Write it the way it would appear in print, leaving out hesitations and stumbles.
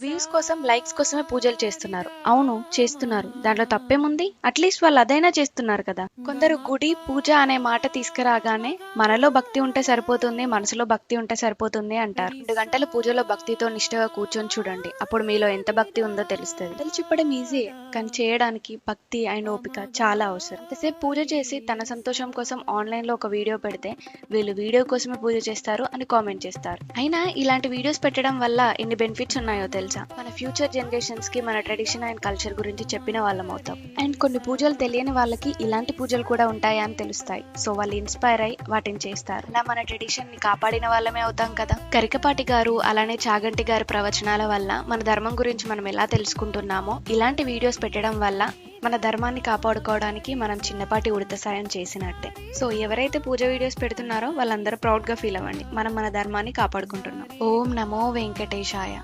Views కోసం likes కోసమే పూజలు చేస్తున్నారు. అవును చేస్తున్నారు, దాంట్లో తప్పేముంది? అట్లీస్ట్ వాళ్ళు అదైనా చేస్తున్నారు కదా. కొందరు గుడి పూజ అనే మాట తీసుకురాగానే మనలో భక్తి ఉంటే సరిపోతుంది, మనసులో భక్తి ఉంటే సరిపోతుంది అంటారు. 2 గంటల పూజలో భక్తితో నిష్ఠగా కూర్చొని చూడండి, అప్పుడు మీలో ఎంత భక్తి ఉందో తెలుస్తుంది. బట్టలు చెప్పడం ఈజీ, కానీ చేయడానికి భక్తి అండ్ ఓపిక చాలా అవసరం. ఎంతసేపు పూజ చేసి తన సంతోషం కోసం ఆన్లైన్ లో ఒక వీడియో పెడితే వీళ్ళు వీడియో కోసమే పూజ చేస్తారు అని కామెంట్ చేస్తారు. అయినా ఇలాంటి వీడియోస్ పెట్టడం వల్ల ఎన్ని బెనిఫిట్స్ ఉన్నాయో తెలుసా? మన ఫ్యూచర్ జనరేషన్స్ కి మన ట్రెడిషన్ అండ్ కల్చర్ గురించి చెప్పిన వాళ్ళం అవుతాం. అండ్ కొన్ని పూజలు తెలియని వాళ్ళకి ఇలాంటి పూజలు కూడా ఉంటాయా అని తెలుస్తాయి. సో వాళ్ళు ఇన్స్పైర్ అయ్యి వాటిని చేస్తారు. అలా మన ట్రెడిషన్ ని కాపాడిన వాళ్ళమే అవుతాం కదా. కరికపాటి గారు అలానే చాగంటి గారి ప్రవచనాల వల్ల మన ధర్మం గురించి మనం ఎలా తెలుసుకుంటున్నామో, ఇలాంటి వీడియోస్ పెట్టడం వల్ల మన ధర్మాన్ని కాపాడుకోవడానికి మనం చిన్నపాటి ఉడత సాయం చేసినట్టే. సో ఎవరైతే పూజ వీడియోస్ పెడుతున్నారో వాళ్ళందరూ ప్రౌడ్ గా ఫీల్ అవ్వండి, మనం మన ధర్మాన్ని కాపాడుకుంటున్నాం. ఓం నమో వెంకటేశాయ.